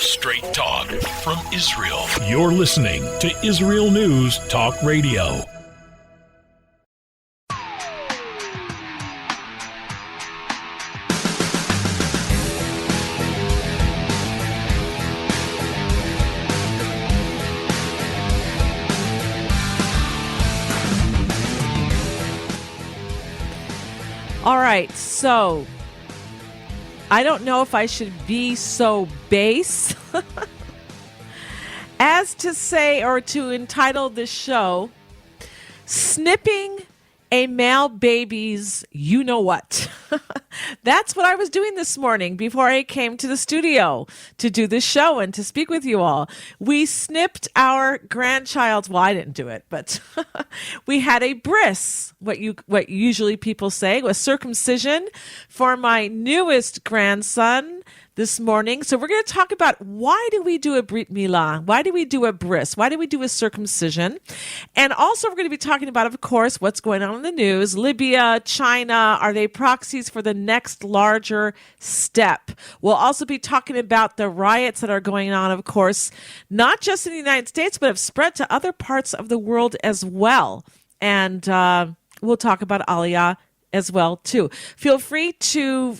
Straight talk from Israel. You're listening to Israel News Talk Radio. All right, so I don't know if I should be so base as to say or to entitle this show, Snipping a Male Baby's You-Know-What. That's what I was doing this morning before I came to the studio to do this show and to speak with you all. We snipped our grandchild's, well, I didn't do it, but we had a bris, what usually people say, was circumcision for my newest grandson this morning. So we're going to talk about why do we do a brit milah? Why do we do a bris? Why do we do a circumcision? And also we're going to be talking about, of course, what's going on in the news. Libya, China, are they proxies for the next larger step? We'll also be talking about the riots that are going on, of course, not just in the United States, but have spread to other parts of the world as well. And we'll talk about Aliyah as well, too. Feel free to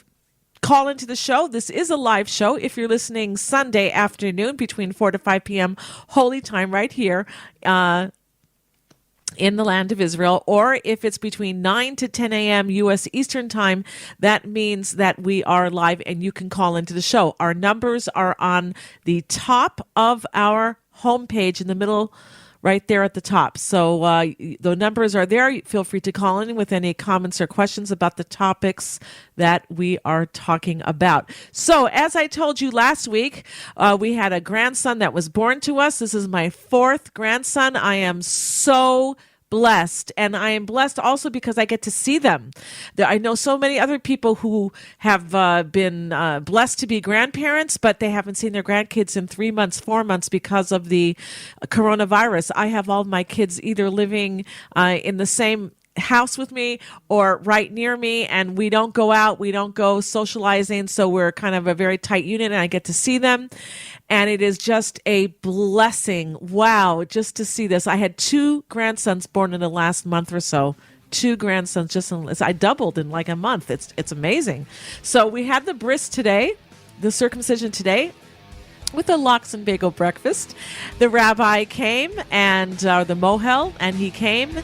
call into the show. This is a live show. If you're listening Sunday afternoon between 4 to 5 p.m. Holy Time right here in the land of Israel, or if it's between 9 to 10 a.m. U.S. Eastern Time, that means that we are live and you can call into the show. Our numbers are on the top of our homepage in the middle right there at the top. So the numbers are there. Feel free to call in with any comments or questions about the topics that we are talking about. So as I told you last week, we had a grandson that was born to us. This is my fourth grandson. I am so blessed, and I am blessed also because I get to see them. I know so many other people who have been blessed to be grandparents, but they haven't seen their grandkids in 3 months, 4 months because of the coronavirus. I have all of my kids either living in the same house with me or right near me, and we don't go out, we don't go socializing, so we're kind of a very tight unit, and I get to see them, and it is just a blessing. Wow, just to see this. I had 2 grandsons born in the last month or so. 2 grandsons, I doubled in like a month. It's amazing. So we had the bris today, the circumcision today, with a lox and bagel breakfast. The rabbi came, and the mohel, and he came.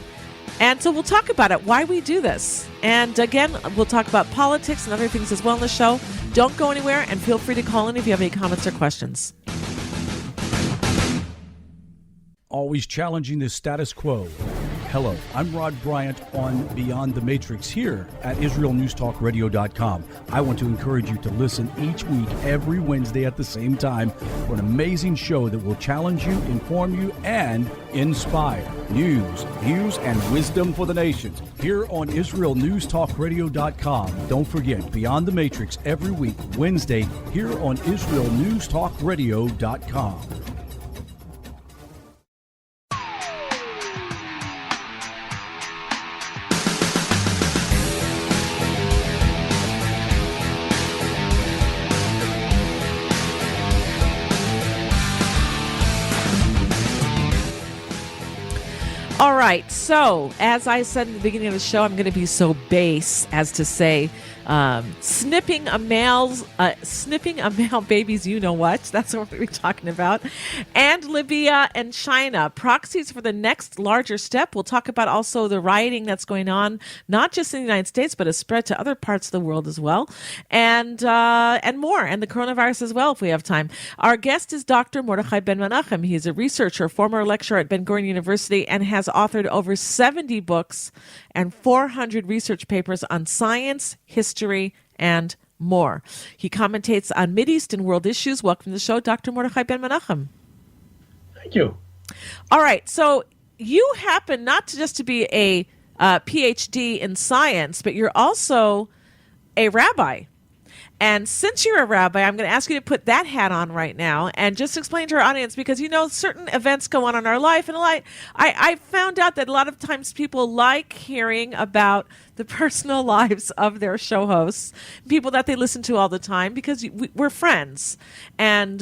And so we'll talk about it, why we do this. And again, we'll talk about politics and other things as well in the show. Don't go anywhere, and feel free to call in if you have any comments or questions. Always challenging the status quo. Hello, I'm Rod Bryant on Beyond the Matrix here at IsraelNewsTalkRadio.com. I want to encourage you to listen each week, every Wednesday at the same time, for an amazing show that will challenge you, inform you, and inspire. News, views, and wisdom for the nations here on IsraelNewsTalkRadio.com. Don't forget, Beyond the Matrix every week, Wednesday, here on IsraelNewsTalkRadio.com. All right, so as I said in the beginning of the show, I'm going to be so base as to say snipping a male baby's you-know-what. That's what we're talking about. And Libya and China, proxies for the next larger step. We'll talk about also the rioting that's going on, not just in the United States, but has spread to other parts of the world as well. And more, and the coronavirus as well, if we have time. Our guest is Dr. Mordechai Ben-Menachem. He's a researcher, former lecturer at Ben-Gurion University, and has authored over 70 books and 400 research papers on science, history, and more. He commentates on Mideast and world issues. Welcome to the show, Dr. Mordechai Ben-Menachem. Thank you. All right, so you happen not just to be a PhD in science, but you're also a rabbi. And since you're a rabbi, I'm going to ask you to put that hat on right now and just explain to our audience, because, you know, certain events go on in our life. And I found out that a lot of times people like hearing about the personal lives of their show hosts, people that they listen to all the time, because we're friends. And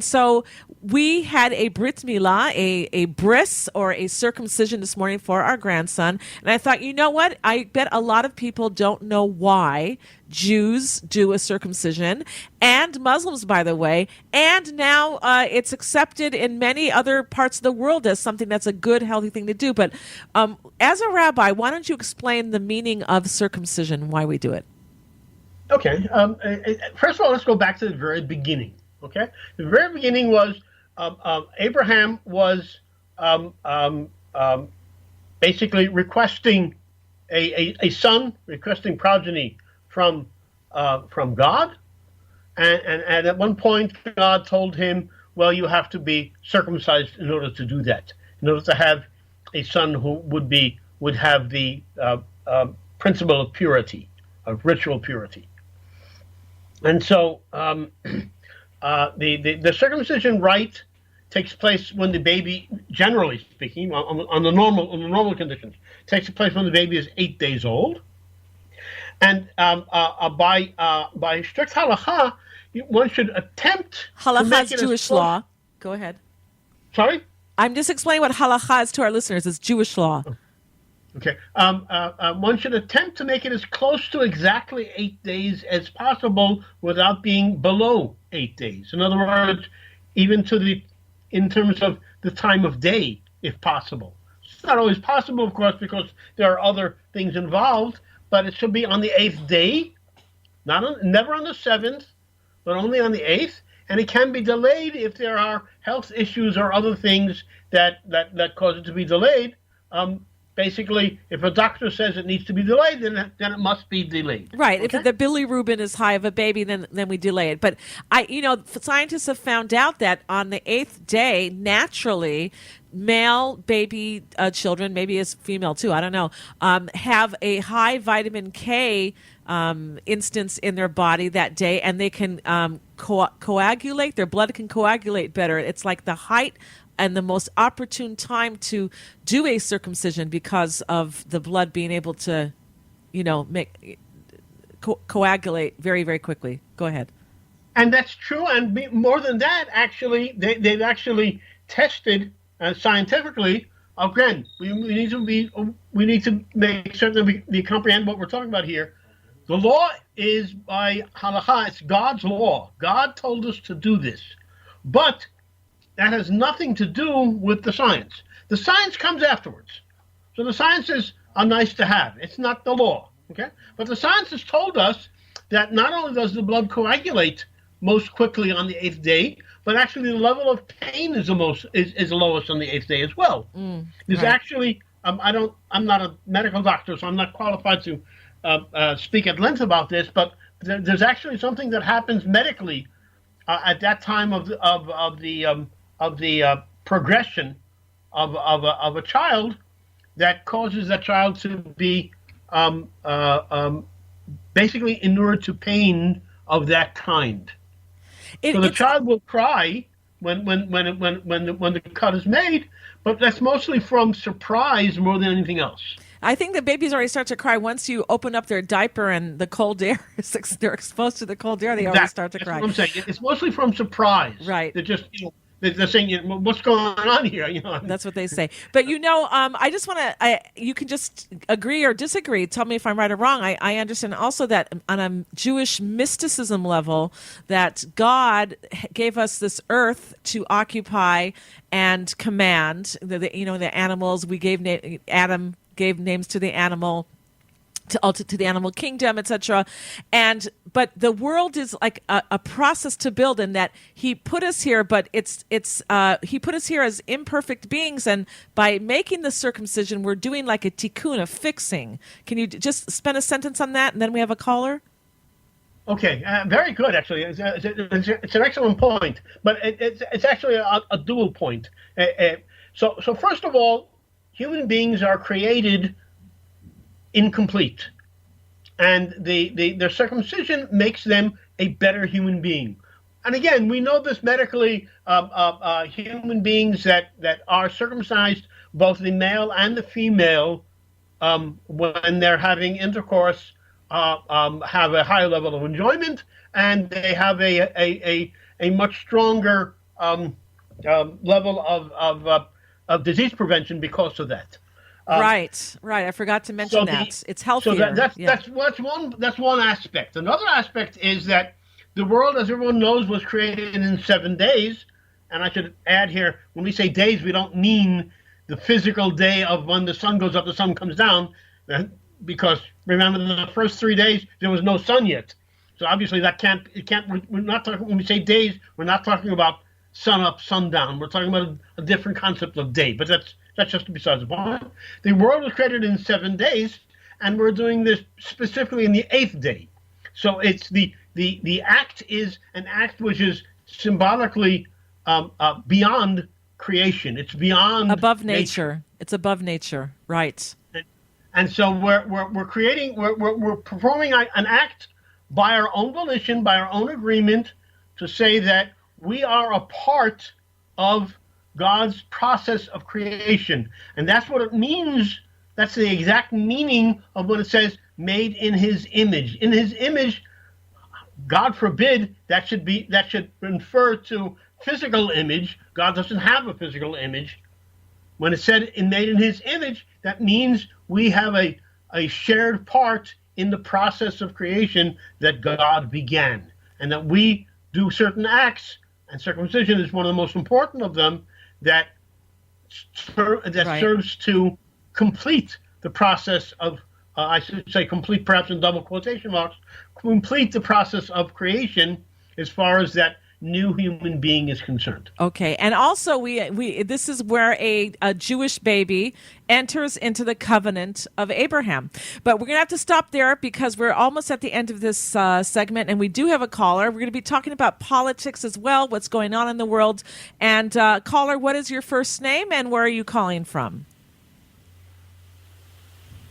so we had a brit milah, a bris, or a circumcision this morning for our grandson. And I thought, you know what? I bet a lot of people don't know why Jews do a circumcision, and Muslims, by the way, and now it's accepted in many other parts of the world as something that's a good, healthy thing to do. But as a rabbi, why don't you explain the meaning of circumcision, why we do it? Okay. First of all, let's go back to the very beginning. Okay. The very beginning was Abraham was basically requesting a son, requesting progeny from God, and at one point God told him, well, you have to be circumcised in order to do that, in order to have a son who would have the principle of purity, of ritual purity. And so the circumcision rite takes place when the baby, generally speaking, on the normal conditions, takes place when the baby is 8 days old. And by strict halakha, one should attempt halakha is Jewish law. Go ahead. Sorry? I'm just explaining what halakha is to our listeners. It's Jewish law. Okay. One should attempt to make it as close to exactly 8 days as possible without being below 8 days. In other words, even in terms of the time of day, if possible. It's not always possible, of course, because there are other things involved. But it should be on the 8th day, never on the 7th, but only on the 8th. And it can be delayed if there are health issues or other things that cause it to be delayed. Basically, if a doctor says it needs to be delayed, then it must be delayed. Right. Okay? If the bilirubin is high of a baby, then we delay it. But scientists have found out that on the 8th day, naturally, male baby children, maybe it's female too, I don't know, have a high vitamin K instance in their body that day, and they can coagulate. Their blood can coagulate better. It's like the height and the most opportune time to do a circumcision because of the blood being able to, coagulate very, very quickly. Go ahead. And that's true. And more than that, actually, they've actually tested scientifically. Again, we need to make certain we comprehend what we're talking about here. The law is by halakha. It's God's law. God told us to do this, but that has nothing to do with the science. The science comes afterwards. So the sciences are nice to have. It's not the law, okay? But the science has told us that not only does the blood coagulate most quickly on the 8th day, but actually the level of pain is the lowest on the 8th day as well. There's actually, I'm not a medical doctor, so I'm not qualified to speak at length about this, but there's actually something that happens medically at that time of the progression of a child that causes that child to be basically inured to pain of that kind. So the child will cry when the cut is made, but that's mostly from surprise more than anything else. I think the babies already start to cry once you open up their diaper and the cold air, they're exposed to the cold air, they already start to cry. That's what I'm saying. It's mostly from surprise. Right. They're just, they're saying, what's going on here? That's what they say. But I just want to. You can just agree or disagree. Tell me if I'm right or wrong. I understand also that on a Jewish mysticism level, that God gave us this earth to occupy and command. The animals. We gave Adam gave names to the animal. To the animal kingdom, etc. But the world is like a process to build, in that he put us here, but he put us here as imperfect beings, and by making the circumcision, we're doing like a tikkun, a fixing. Can you just spend a sentence on that, and then we have a caller? Okay, very good. Actually, it's an excellent point, but it's actually a dual point. So first of all, human beings are created incomplete, and their circumcision makes them a better human being. And again, we know this medically. Human beings that are circumcised, both the male and the female, when they're having intercourse, have a higher level of enjoyment, and they have a much stronger level of disease prevention because of that. Right. I forgot to mention that. It's healthier. So that's one aspect. Another aspect is that the world, as everyone knows, was created in 7 days. And I should add here, when we say days, we don't mean the physical day of when the sun goes up, the sun comes down, because remember, in the first 3 days there was no sun yet. So obviously we're not talking, when we say days, we're not talking about sun up, sun down. We're talking about a different concept of day, but that's just besides the point. The world was created in 7 days, and we're doing this specifically in the 8th day. So it's the act is an act which is symbolically beyond creation. It's beyond above nature. It's above nature, right? And so we're creating, we're performing an act by our own volition, by our own agreement, to say that we are a part of God's process of creation. And that's what it means. That's the exact meaning of what it says, made in his image. In his image, God forbid, that should refer to physical image. God doesn't have a physical image. When it said made in his image, that means we have a shared part in the process of creation that God began, and that we do certain acts, and circumcision is one of the most important of them, that serves to complete the process of, I should say complete perhaps in double quotation marks, complete the process of creation as far as that new human being is concerned. Okay, and also we this is where a Jewish baby enters into the covenant of Abraham. But we're going to have to stop there because we're almost at the end of this segment, and we do have a caller. We're going to be talking about politics as well, what's going on in the world. And caller, what is your first name, and where are you calling from?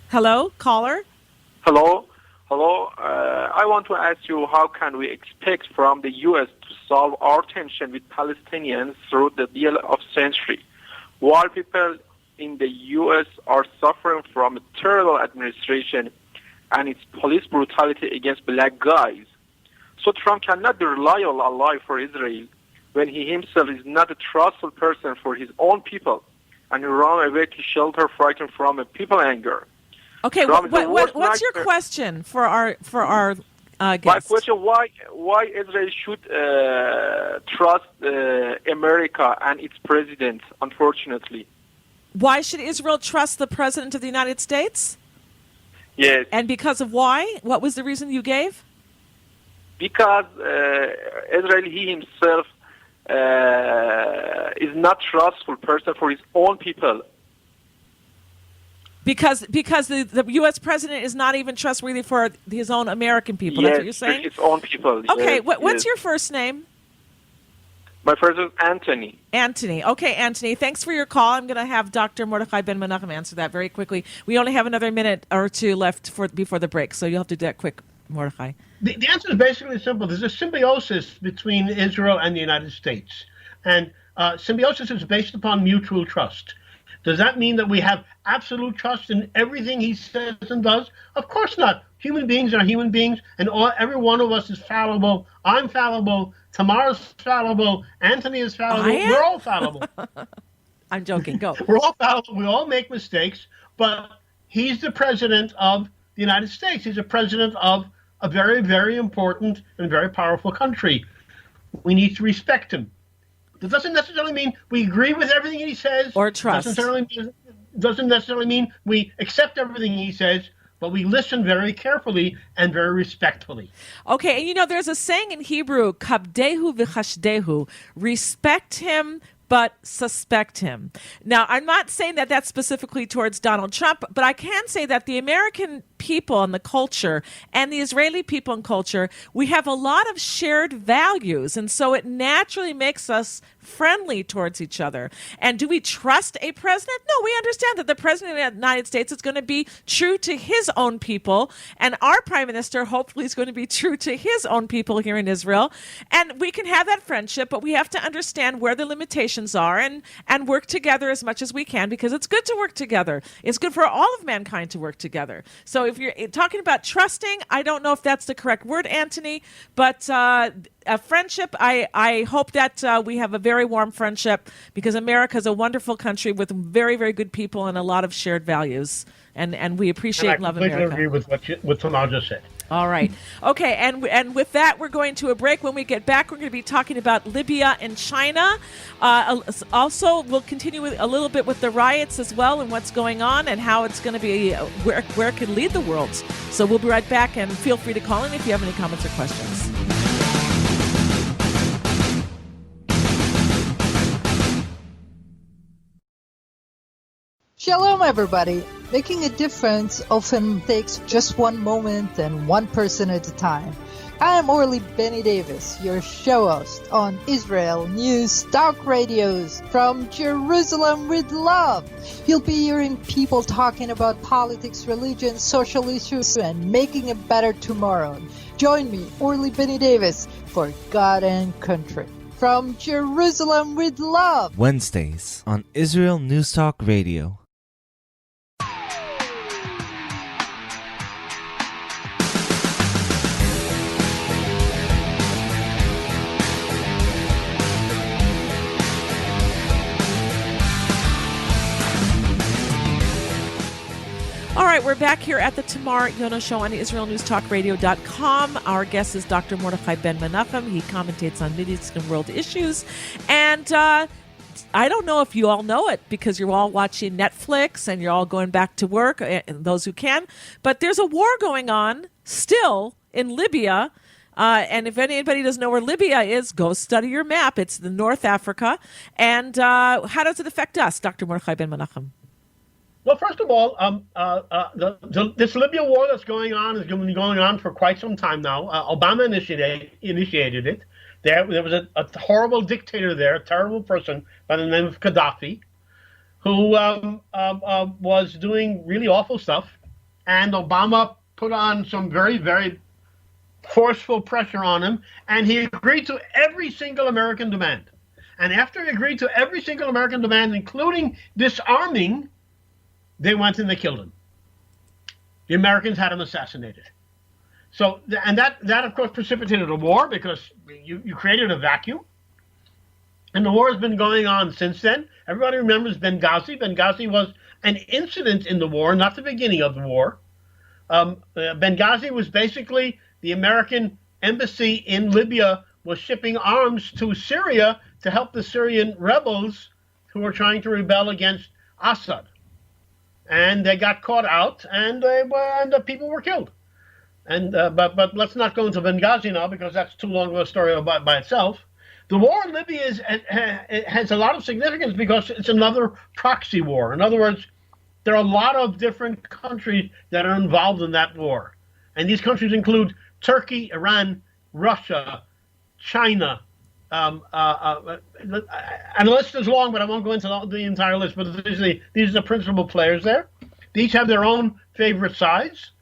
Hello, caller? Hello. I want to ask you, how can we expect from the U.S. to solve our tension with Palestinians through the deal of century, while people in the U.S. are suffering from a terrible administration and its police brutality against black guys? So Trump cannot be a reliable ally for Israel when he himself is not a trustful person for his own people, and he ran away to shelter frightened from a people anger. Okay, what's your question for our guest? My question: Why Israel should trust America and its president? Unfortunately, why should Israel trust the president of the United States? Yes. And because of why? What was the reason you gave? Because Israel, he himself is not trustful person for his own people. Because the U.S. president is not even trustworthy for his own American people. Yes, that's what you're saying? His own people. Okay, yes, what's your first name? My first name is Anthony. Anthony. Okay, Anthony, thanks for your call. I'm going to have Dr. Mordechai Ben-Menachem answer that very quickly. We only have another minute or two left before the break, so you'll have to do that quick, Mordechai. The answer is basically simple. There's a symbiosis between Israel and the United States. And symbiosis is based upon mutual trust. Does that mean that we have absolute trust in everything he says and does? Of course not. Human beings are human beings, and every one of us is fallible. I'm fallible. Tamar is fallible. Anthony is fallible. We're all fallible. I'm joking. Go. We're all fallible. We all make mistakes, but he's the president of the United States. He's the president of a very, very important and very powerful country. We need to respect him. It doesn't necessarily mean we agree with everything he says. Or trust. Doesn't necessarily mean we accept everything he says, but we listen very carefully and very respectfully. Okay, and there's a saying in Hebrew, kabdehu v'chashdehu, respect him, but suspect him. Now, I'm not saying that that's specifically towards Donald Trump, but I can say that the American people and the culture and the Israeli people and culture, we have a lot of shared values. And so it naturally makes us friendly towards each other. And do we trust a president? No, we understand that the president of the United States is going to be true to his own people. And our prime minister hopefully is going to be true to his own people here in Israel. And we can have that friendship, but we have to understand where the limitations are and work together as much as we can, because it's good to work together. It's good for all of mankind to work together. So if you're talking about trusting, I don't know if that's the correct word, Anthony, but a friendship, I hope that we have a very warm friendship, because America is a wonderful country with very, very good people and a lot of shared values. And we appreciate and love America. I completely agree with what Tamar just said. All right. Okay, and with that, we're going to a break. When we get back, we're going to be talking about Libya and China. Also, we'll continue with a little bit with the riots as well and what's going on and how it's going to be, where it can lead the world. So we'll be right back, and feel free to call in if you have any comments or questions. Shalom, everybody. Making a difference often takes just one moment and one person at a time. I am Orly Benny Davis, your show host on Israel News Talk Radios from Jerusalem with love. You'll be hearing people talking about politics, religion, social issues, and making a better tomorrow. Join me, Orly Benny Davis, for God and Country. From Jerusalem with love. Wednesdays on Israel News Talk Radio. All right, we're back here at the Tamar Yonah Show on IsraelNewsTalkRadio.com. Our guest is Dr. Mordechai Ben-Menachem. He commentates on Middle East and world issues. And I don't know if you all know it, because you're all watching Netflix and you're all going back to work, and those who can. But there's a war going on still in Libya. And if anybody doesn't know where Libya is, go study your map. It's the North Africa. And how does it affect us, Dr. Mordechai Ben-Menachem? Well, first of all, this Libya war that's going on has been going on for quite some time now. Obama initiated it. There was a horrible dictator there, a terrible person by the name of Gaddafi, who was doing really awful stuff. And Obama put on some very, very forceful pressure on him, and he agreed to every single American demand. And after he agreed to every single American demand, including disarming, they went and they killed him. The Americans had him assassinated. So, and that of course precipitated a war, because you created a vacuum. And the war has been going on since then. Everybody remembers Benghazi. Benghazi was an incident in the war, not the beginning of the war. Benghazi was basically the American embassy in Libya was shipping arms to Syria to help the Syrian rebels who were trying to rebel against Assad. And they got caught out, and the people were killed. And but let's not go into Benghazi now, because that's too long of a story by itself. The war in Libya has a lot of significance because it's another proxy war. In other words, there are a lot of different countries that are involved in that war. And these countries include Turkey, Iran, Russia, China. And the list is long, but I won't go into the entire list. But these are the principal players there. They each have their own favorite sides.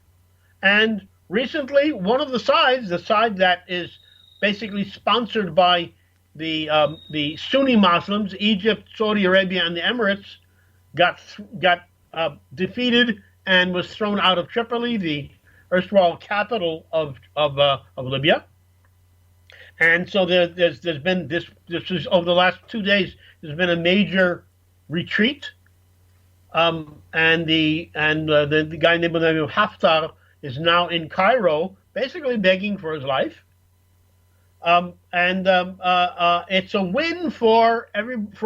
And recently, one of the sides, the side that is basically sponsored by the Sunni Muslims, Egypt, Saudi Arabia, and the Emirates, got defeated and was thrown out of Tripoli, the erstwhile capital of Libya. And so there's been this is over the last 2 days. There's been a major retreat, and the guy named Haftar is now in Cairo, basically begging for his life. It's a win for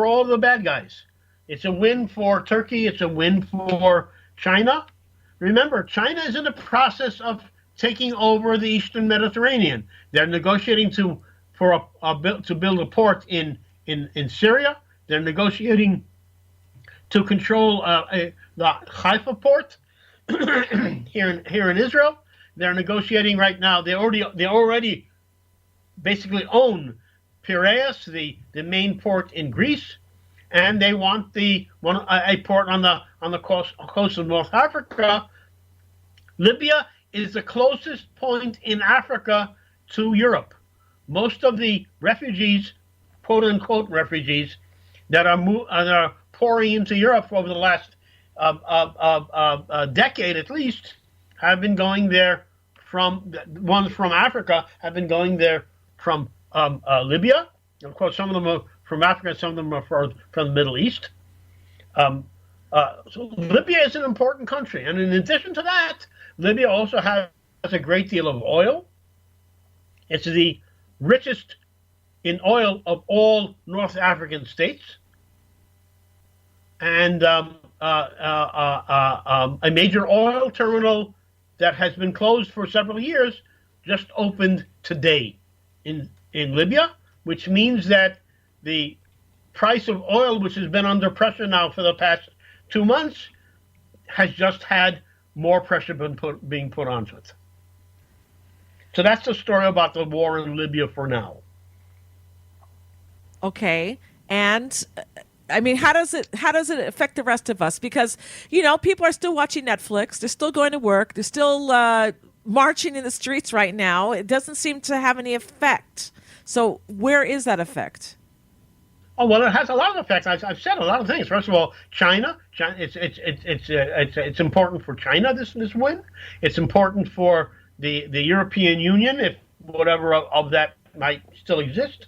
all the bad guys. It's a win for Turkey. It's a win for China. Remember, China is in the process of taking over the Eastern Mediterranean. They're negotiating to build a port in Syria. They're negotiating to control the Haifa port. here in Israel. They're negotiating right now. They already basically own Piraeus, the main port in Greece, and they want a port on the coast of North Africa. Libya is the closest point in Africa to Europe. Most of the refugees, quote unquote refugees, that are pouring into Europe over the last decade at least, have been going there ones from Africa have been going there from Libya. Of course, some of them are from Africa, some of them are from the Middle East. So Libya is an important country. And in addition to that, Libya also has a great deal of oil. It's the richest in oil of all North African states. And a major oil terminal that has been closed for several years just opened today in Libya, which means that the price of oil, which has been under pressure now for the past 2 months, has just had more pressure being put onto it. So that's the story about the war in Libya for now. Okay. And I mean, how does it affect the rest of us? Because, people are still watching Netflix. They're still going to work. They're still marching in the streets right now. It doesn't seem to have any effect. So where is that effect? Oh, well, it has a lot of effects. I've said a lot of things. First of all, China. It's important for China, this win. It's important for the European Union, if whatever of that might still exist.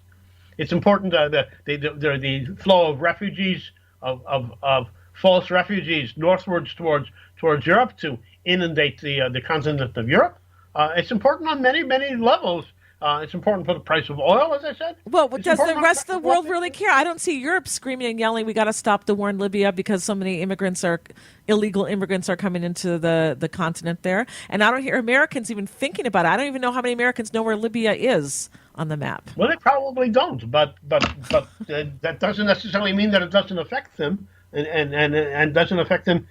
It's important the flow of refugees, of false refugees northwards towards Europe to inundate the continent of Europe. It's important on many, many levels. It's important for the price of oil, as I said. Well, does the rest of the world really care? I don't see Europe screaming and yelling, we got to stop the war in Libya because so many illegal immigrants are coming into the continent there. And I don't hear Americans even thinking about it. I don't even know how many Americans know where Libya is on the map. Well, they probably don't, but that doesn't necessarily mean that it doesn't affect them and doesn't affect them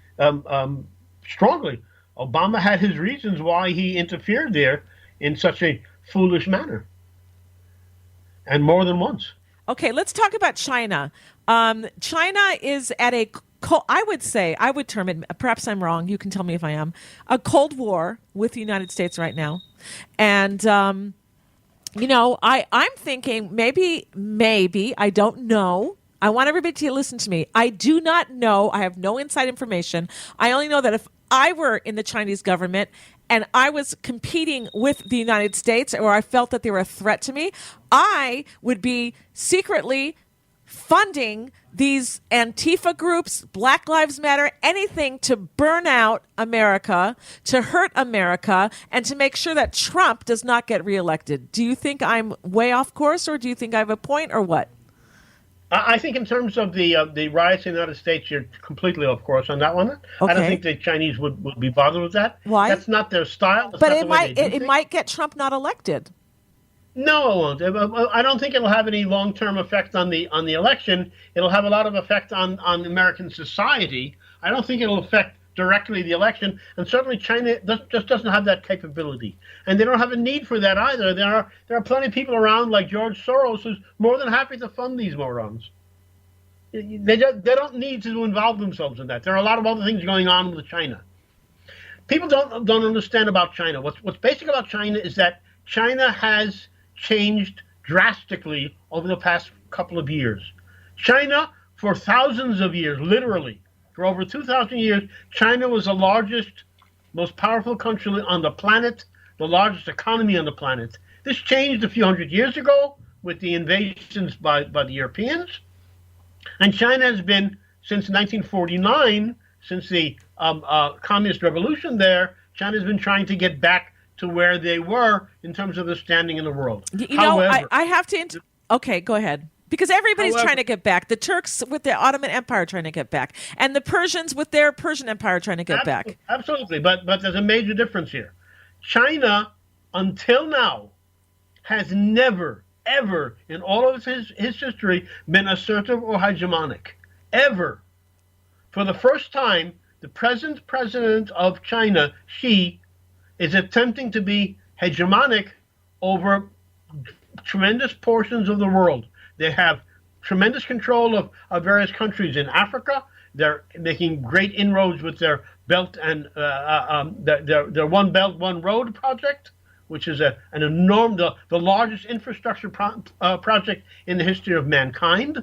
strongly. Obama had his reasons why he interfered there in such a foolish manner, and more than once. Okay, let's talk about China. China is at I would term it, perhaps I'm wrong, you can tell me if I am, a Cold War with the United States right now. And, I'm thinking maybe, I don't know. I want everybody to listen to me. I do not know. I have no inside information. I only know that if I were in the Chinese government and I was competing with the United States, or I felt that they were a threat to me, I would be secretly funding these Antifa groups, Black Lives Matter, anything to burn out America, to hurt America, and to make sure that Trump does not get reelected. Do you think I'm way off course, or do you think I have a point, or what? I think in terms of the riots in the United States, you're completely off course on that one. Okay. I don't think the Chinese would be bothered with that. Why? That's not their style. But it might get Trump not elected. No, it won't. I don't think it'll have any long-term effect on the election. It'll have a lot of effect on American society. I don't think it'll affect directly the election, and certainly China just doesn't have that capability, and they don't have a need for that either. There are plenty of people around like George Soros who's more than happy to fund these morons. They don't need to involve themselves in that. There are a lot of other things going on with China. People don't understand about China. What's basic about China is that China has changed drastically over the past couple of years. China, for thousands of years, literally, for over 2,000 years, China was the largest, most powerful country on the planet, the largest economy on the planet. This changed a few hundred years ago with the invasions by the Europeans. And China has been, since 1949, since the communist revolution there, China has been trying to get back to where they were in terms of their standing in the world. However, I have to... Okay, go ahead. Because everybody's trying to get back. The Turks with the Ottoman Empire trying to get back. And the Persians with their Persian Empire trying to get back. Absolutely. But there's a major difference here. China, until now, has never, ever, in all of his history, been assertive or hegemonic. Ever. For the first time, the present president of China, Xi, is attempting to be hegemonic over tremendous portions of the world. They have tremendous control of various countries in Africa. They're making great inroads with their belt and their One Belt, One Road project, which is an enormous, the largest infrastructure project in the history of mankind.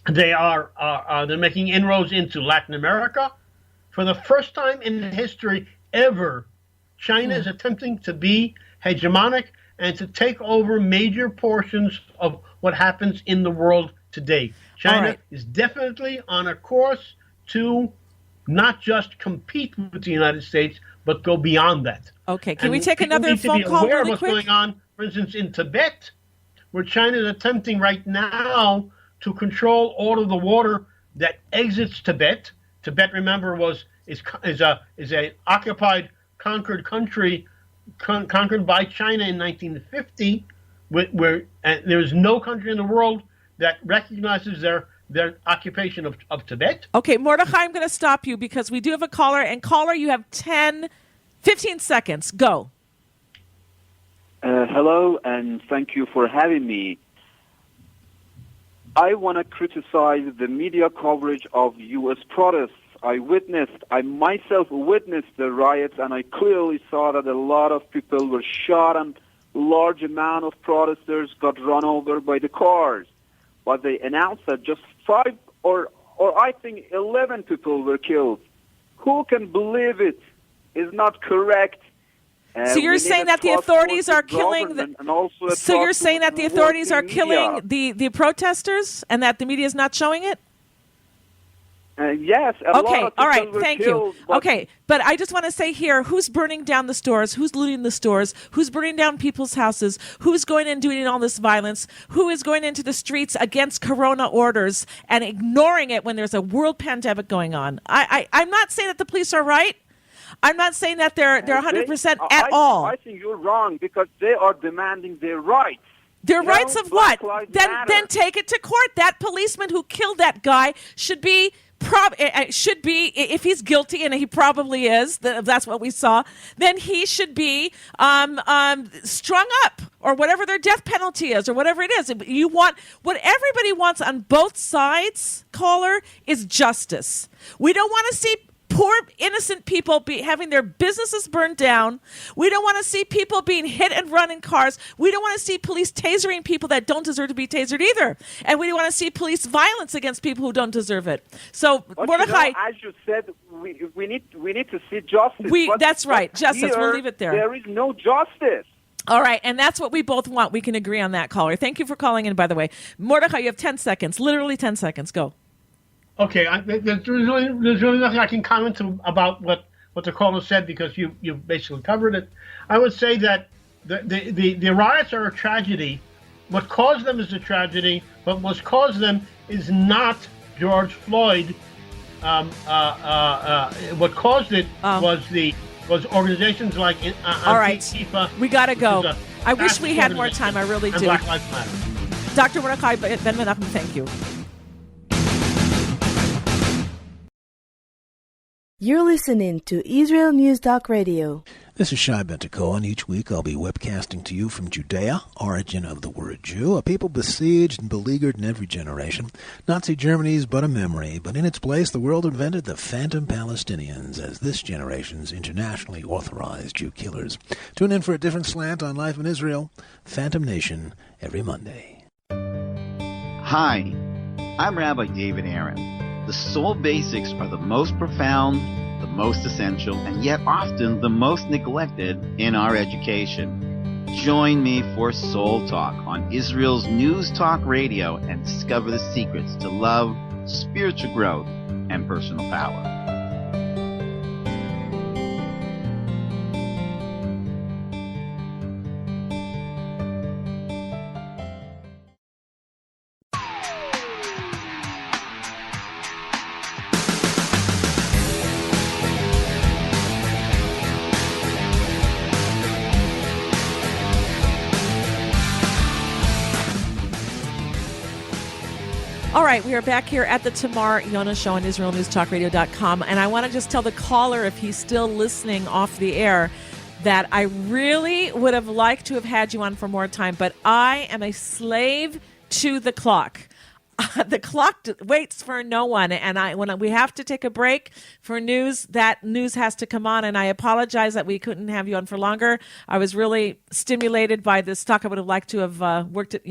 They're making inroads into Latin America. For the first time in history ever, China is attempting to be hegemonic and to take over major portions of what happens in the world today. China is definitely on a course to not just compete with the United States, but go beyond that. Okay, can we take another phone call aware really of what's quick? going on, for instance, in Tibet, where China is attempting right now to control all of the water that exits Tibet. Tibet, remember, is a occupied, conquered country, conquered by China in 1950, where there is no country in the world that recognizes their occupation of Tibet. Okay, Mordechai, I'm going to stop you because we do have a caller. And caller, you have 15 seconds. Go. Hello, and thank you for having me. I want to criticize the media coverage of U.S. protests. I myself witnessed the riots, and I clearly saw that a lot of people were shot and large amount of protesters got run over by the cars. But they announced that just 5 or I think 11 people were killed. Who can believe it? Is not correct. So you're saying that the authorities are killing So you're saying that the authorities are killing the protesters and that the media is not showing it? Yes. A lot of people all right, were thank killed, you. but Okay, but I just want to say here, who's burning down the stores? Who's looting the stores? Who's burning down people's houses? Who's going and doing all this violence? Who is going into the streets against corona orders and ignoring it when there's a world pandemic going on? I'm not saying that the police are right. I'm not saying that they're 100% at all. I think you're wrong because they are demanding their rights. Their rights of what? Then take it to court. That policeman who killed that guy should be, if he's guilty, and he probably is, that's what we saw, then he should be strung up, or whatever their death penalty is, or whatever it is. What everybody wants on both sides, caller, is justice. We don't want to see poor innocent people having their businesses burned down. We don't want to see people being hit and run in cars. We don't want to see police tasering people that don't deserve to be tasered either. And we don't want to see police violence against people who don't deserve it. So, Mordechai, as you said, we need to see justice. That's right, justice. Here, we'll leave it there. There is no justice. All right, and that's what we both want. We can agree on that, caller. Thank you for calling in, by the way. Mordechai, you have 10 seconds, literally 10 seconds. Go. Okay, there's really nothing I can comment about what the caller said because you basically covered it. I would say that the riots are a tragedy. What caused them is a tragedy, but what caused them is not George Floyd. What caused it was organizations like all right, Antifa. We gotta go. I wish we had more time. I really do. Black Lives Matter. Dr. Mordechai Ben-Menachem, thank you. You're listening to Israel News Talk Radio. This is Shai Ben-Tekoa, and each week I'll be webcasting to you from Judea, origin of the word Jew, a people besieged and beleaguered in every generation. Nazi Germany's but a memory, but in its place the world invented the phantom Palestinians as this generation's internationally authorized Jew killers. Tune in for a different slant on life in Israel, Phantom Nation, every Monday. Hi, I'm Rabbi David Aaron. The soul basics are the most profound, the most essential, and yet often the most neglected in our education. Join me for Soul Talk on Israel's News Talk Radio and discover the secrets to love, spiritual growth, and personal power. All right, we are back here at the Tamar Yonah Show on IsraelNewsTalkRadio.com, and I want to just tell the caller, if he's still listening off the air, that I really would have liked to have had you on for more time, but I am a slave to the clock. The clock waits for no one, and when we have to take a break for news, that news has to come on, and I apologize that we couldn't have you on for longer. I was really stimulated by this talk. I would have liked to have worked it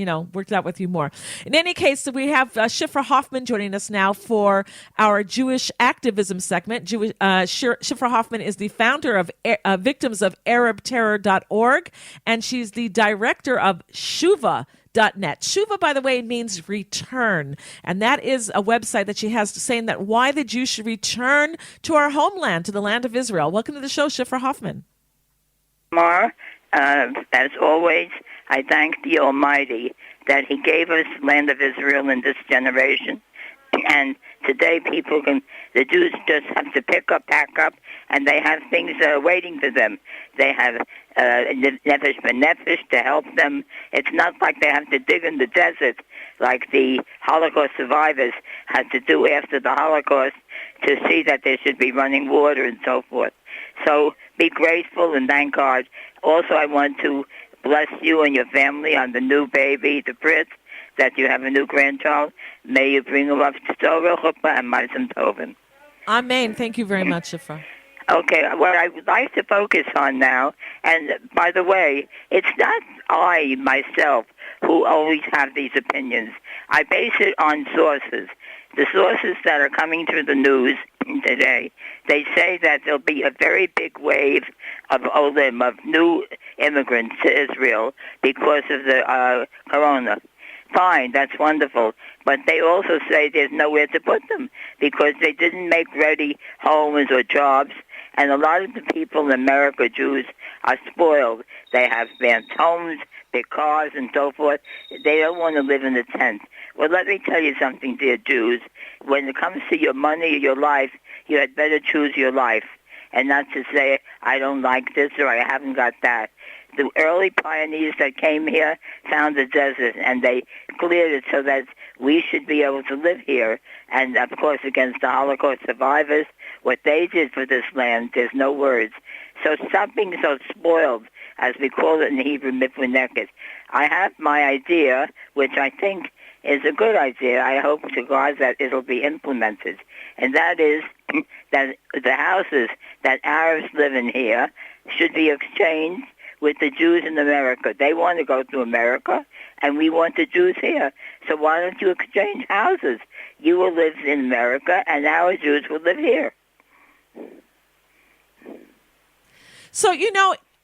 out with you more. In any case, we have Shifra Hoffman joining us now for our Jewish Activism segment. Shifra Hoffman is the founder of victimsofArabTerror.org, and she's the director of Shuva.net. Shuva, by the way, means return. And that is a website that she has saying that why the Jews should return to our homeland, to the land of Israel. Welcome to the show, Shifra Hoffman. Mar, as always, I thank the Almighty that He gave us the land of Israel in this generation. And today the Jews just have to pack up, and they have things waiting for them. They have Nefesh B'Nefesh to help them. It's not like they have to dig in the desert like the Holocaust survivors had to do after the Holocaust to see that there should be running water and so forth. So be grateful and thank God. Also, I want to bless you and your family on the new baby, the Brit, that you have a new grandchild. May you bring him up to Torah, Chuppah, and Ma'asim Tovim. Amen. Thank you very much, Shifra. Okay, what I would like to focus on now, and by the way, it's not I, myself, who always have these opinions. I base it on sources. The sources that are coming through the news today, they say that there'll be a very big wave of Olim, of new immigrants to Israel because of the corona. Fine, that's wonderful. But they also say there's nowhere to put them because they didn't make ready homes or jobs. And a lot of the people in America, Jews, are spoiled. They have advanced homes, big cars, and so forth. They don't want to live in a tent. Well, let me tell you something, dear Jews. When it comes to your money or your life, you had better choose your life and not to say, I don't like this or I haven't got that. The early pioneers that came here found the desert, and they cleared it so that we should be able to live here. And, of course, against the Holocaust survivors, what they did for this land, there's no words. So stop being so spoiled, as we call it in Hebrew, mitfuneket. I have my idea, which I think is a good idea. I hope to God that it'll be implemented. And that is that the houses that Arabs live in here should be exchanged with the Jews in America. They want to go to America, and we want the Jews here. So why don't you exchange houses? You will live in America, and our Jews will live here. So,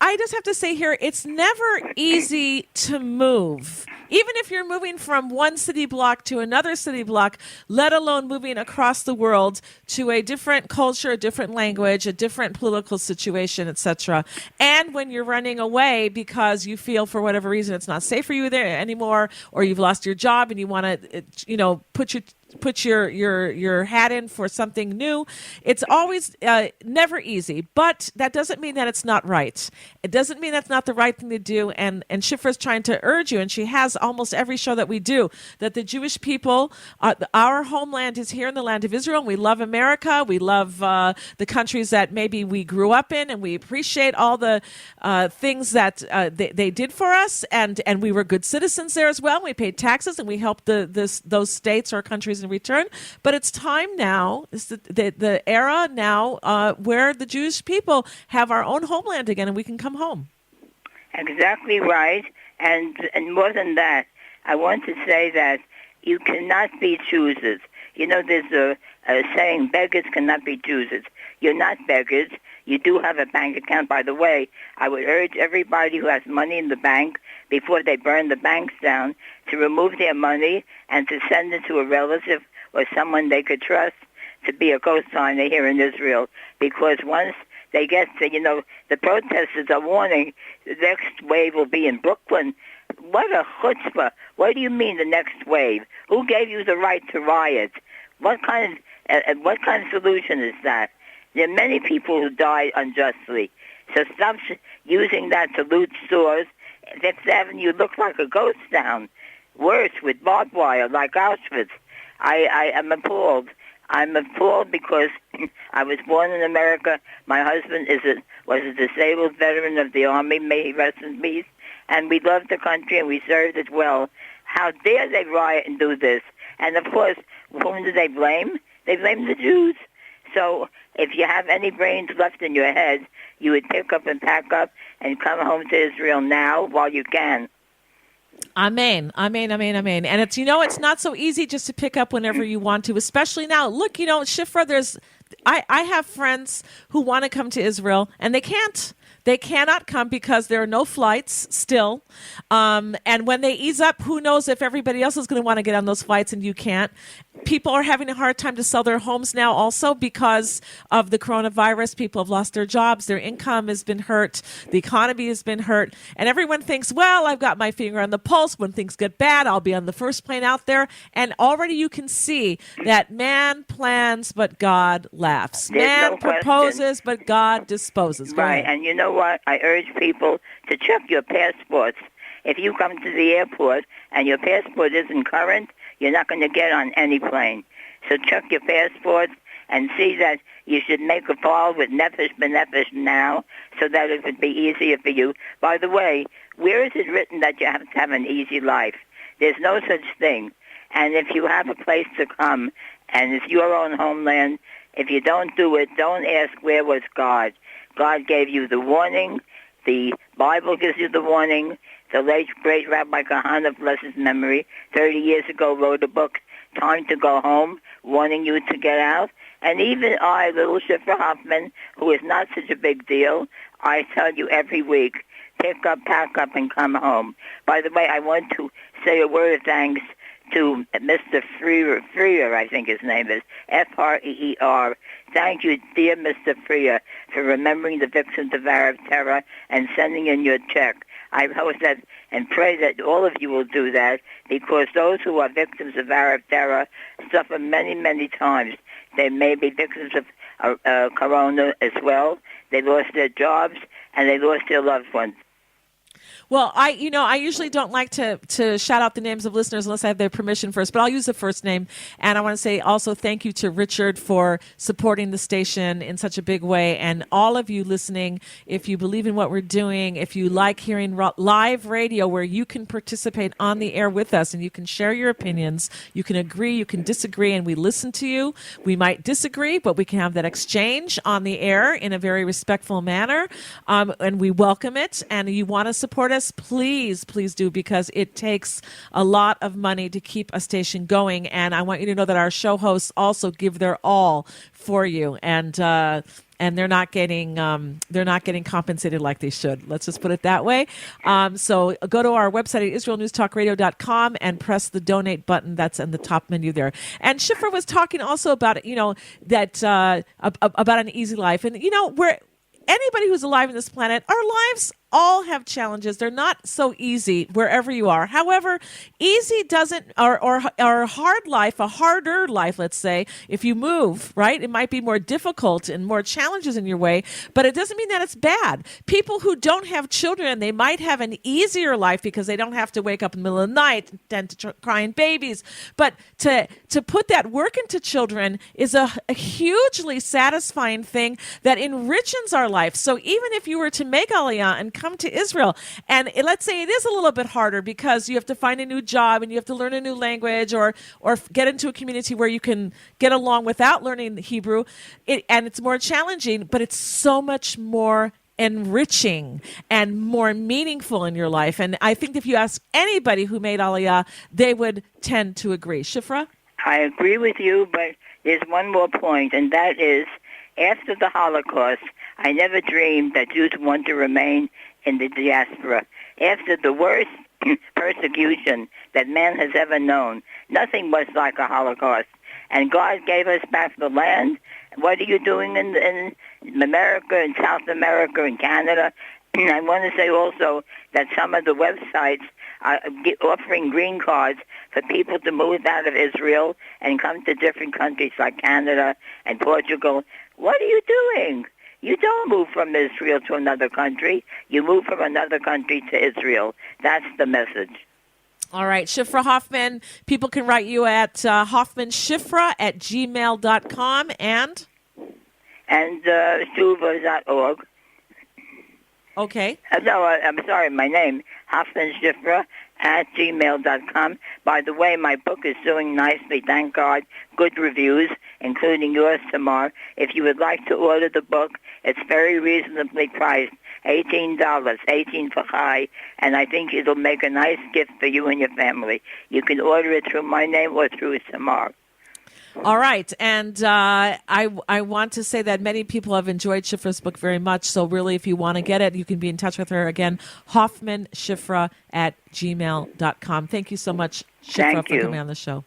I just have to say here, it's never easy to move. Even if you're moving from one city block to another city block, let alone moving across the world to a different culture, a different language, a different political situation, etc. And when you're running away because you feel for whatever reason it's not safe for you there anymore, or you've lost your job and you want to, put your hat in for something new. It's always never easy, but that doesn't mean that it's not right. It doesn't mean that's not the right thing to do. And Shifra's trying to urge you, and she has almost every show that we do, that the Jewish people, our homeland is here in the land of Israel. And we love America. We love the countries that maybe we grew up in, and we appreciate all the things that they did for us. And we were good citizens there as well. We paid taxes, and we helped those states or countries in return. But it's time now, it's the era now where the Jewish people have our own homeland again, and we can come home. Exactly right. And more than that, I want to say that you cannot be choosers. There's a saying, beggars cannot be choosers. You're not beggars. You do have a bank account. By the way, I would urge everybody who has money in the bank, before they burn the banks down, to remove their money and to send it to a relative or someone they could trust to be a co-signer here in Israel. Because once they get to, the protesters are warning the next wave will be in Brooklyn. What a chutzpah. What do you mean the next wave? Who gave you the right to riot? What kind of solution is that? There are many people who died unjustly. So stop using that to loot stores. Fifth Avenue looks like a ghost town. Worse, with barbed wire, like Auschwitz. I am appalled. I'm appalled because I was born in America. My husband was a disabled veteran of the Army, may he rest in peace, and we loved the country and we served it well. How dare they riot and do this? And of course, whom do they blame? They blame the Jews. So if you have any brains left in your head, you would pick up and pack up and come home to Israel now while you can. Amen. Amen. Amen. Amen. And it's not so easy just to pick up whenever you want to, especially now. Look, Shifra, I have friends who want to come to Israel and they can't. They cannot come because there are no flights still. And when they ease up, who knows if everybody else is going to want to get on those flights and you can't. People are having a hard time to sell their homes now also because of the coronavirus. People have lost their jobs. Their income has been hurt. The economy has been hurt. And everyone thinks, well, I've got my finger on the pulse. When things get bad, I'll be on the first plane out there. And already you can see that man plans, but God laughs. Man proposes, but God disposes. Go ahead. And you know what? I urge people to check your passports. If you come to the airport and your passport isn't current, you're not going to get on any plane. So check your passports and see that you should make a file with Nefesh B'Nefesh now so that it would be easier for you. By the way, where is it written that you have to have an easy life? There's no such thing. And if you have a place to come and it's your own homeland, if you don't do it, don't ask where was God. God gave you the warning. The Bible gives you the warning. The late, great Rabbi Kahana, bless his memory, 30 years ago wrote a book, Time to Go Home, warning you to get out. And even I, little Shifra Hoffman, who is not such a big deal, I tell you every week, pick up, pack up, and come home. By the way, I want to say a word of thanks to Mr. Freer, I think his name is, Freer. Thank you, dear Mr. Freer, for remembering the victims of Arab terror and sending in your check. I hope that and pray that all of you will do that, because those who are victims of Arab terror suffer many, many times. They may be victims of corona as well. They lost their jobs and they lost their loved ones. Well, I usually don't like to shout out the names of listeners unless I have their permission first, but I'll use the first name. And I want to say also thank you to Richard for supporting the station in such a big way. And all of you listening, if you believe in what we're doing, if you like hearing live radio where you can participate on the air with us and you can share your opinions, you can agree, you can disagree, and we listen to you. We might disagree, but we can have that exchange on the air in a very respectful manner. And we welcome it. And you want to support us, please do, because it takes a lot of money to keep a station going. And I want you to know that our show hosts also give their all for you, and they're not getting compensated like they should. Let's just put it that way. So go to our website at IsraelNewsTalkRadio.com and press the donate button. That's in the top menu there. And Shifra was talking also about that about an easy life, and where anybody who's alive on this planet, our lives all have challenges. They're not so easy wherever you are. However, easy doesn't, or hard life, a harder life, let's say, if you move, right? It might be more difficult and more challenges in your way, but it doesn't mean that it's bad. People who don't have children, they might have an easier life because they don't have to wake up in the middle of the night and tend to crying babies. But to put that work into children is a hugely satisfying thing that enriches our life. So even if you were to make Aliyah and come to Israel, and let's say it is a little bit harder because you have to find a new job and you have to learn a new language or get into a community where you can get along without learning Hebrew, and it's more challenging, but it's so much more enriching and more meaningful in your life. And I think if you ask anybody who made Aliyah, they would tend to agree. Shifra? I agree with you, but there's one more point, and that is, after the Holocaust, I never dreamed that Jews want to remain in the diaspora. After the worst persecution that man has ever known, nothing was like a Holocaust. And God gave us back the land. What are you doing in America, in South America, in Canada? I want to say also that some of the websites are offering green cards for people to move out of Israel and come to different countries like Canada and Portugal. What are you doing? You don't move from Israel to another country. You move from another country to Israel. That's the message. All right, Shifra Hoffman. People can write you at hoffmanshifra@gmail.com and Suva.org. Okay. No, I'm sorry, my name, hoffmanshifra@gmail.com. By the way, my book is doing nicely, thank God. Good reviews, including yours, Tamar. If you would like to order the book, it's very reasonably priced, $18, 18 for high, and I think it'll make a nice gift for you and your family. You can order it through my name or through Tamar. All right, and I want to say that many people have enjoyed Shifra's book very much, so really if you want to get it, you can be in touch with her again, hoffmanshifra@gmail.com. Thank you so much, Shifra, for coming on the show.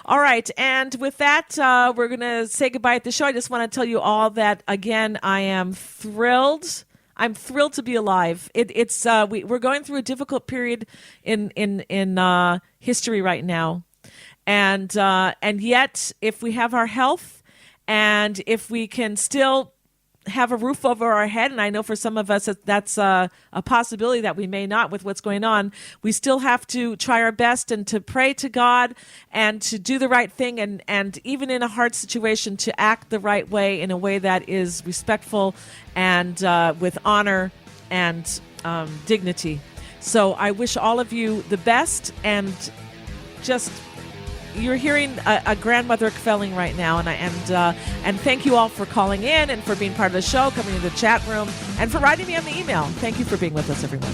All right, and with that, we're going to say goodbye at the show. I just want to tell you all that, again, I am thrilled. I'm thrilled to be alive. We're going through a difficult period in history right now. And yet, if we have our health and if we can still have a roof over our head, and I know for some of us that's a possibility that we may not with what's going on, we still have to try our best and to pray to God and to do the right thing and even in a hard situation to act the right way in a way that is respectful and with honor and dignity. So I wish all of you the best and just... You're hearing a grandmother kvelling right now, and thank you all for calling in and for being part of the show, coming to the chat room, and for writing me on the email. Thank you for being with us, everyone.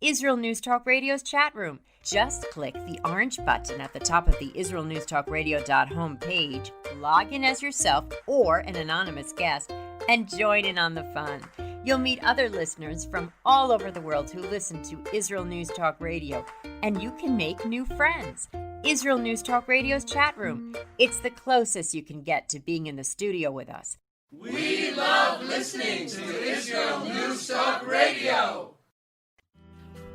Israel News Talk Radio's chat room. Just click the orange button at the top of the Israel News Talk Radio.home page, log in as yourself or an anonymous guest, and join in on the fun. You'll meet other listeners from all over the world who listen to Israel News Talk Radio, and you can make new friends. Israel News Talk Radio's chat room. It's the closest you can get to being in the studio with us. We love listening to Israel News Talk Radio.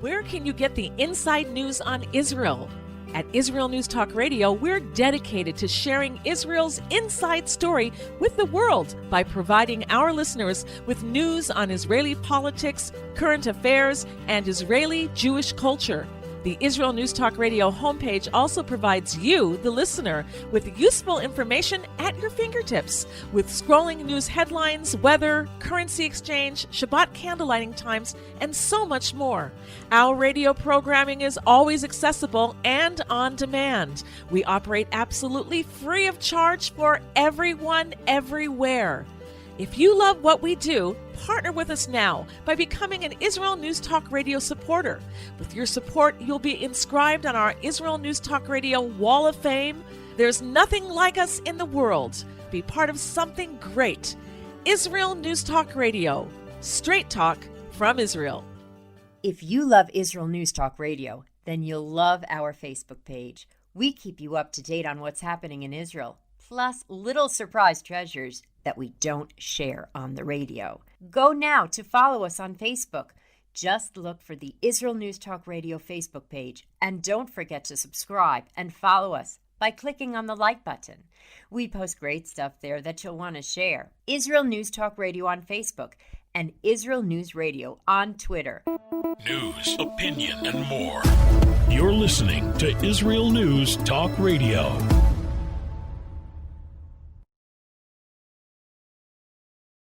Where can you get the inside news on Israel? At Israel News Talk Radio, we're dedicated to sharing Israel's inside story with the world by providing our listeners with news on Israeli politics, current affairs, and Israeli Jewish culture. The Israel News Talk Radio homepage also provides you, the listener, with useful information at your fingertips, with scrolling news headlines, weather, currency exchange, Shabbat candlelighting times, and so much more. Our radio programming is always accessible and on demand. We operate absolutely free of charge for everyone, everywhere. If you love what we do, partner with us now by becoming an Israel News Talk Radio supporter. With your support, you'll be inscribed on our Israel News Talk Radio Wall of Fame. There's nothing like us in the world. Be part of something great. Israel News Talk Radio. Straight talk from Israel. If you love Israel News Talk Radio, then you'll love our Facebook page. We keep you up to date on what's happening in Israel, plus little surprise treasures that we don't share on the radio. Go now to follow us on Facebook. Just look for the Israel News Talk Radio Facebook page, and don't forget to subscribe and follow us by clicking on the like button. We post great stuff there that you'll want to share. Israel News Talk Radio on Facebook and Israel News Radio on Twitter. News, opinion, and more. You're listening to Israel News Talk Radio.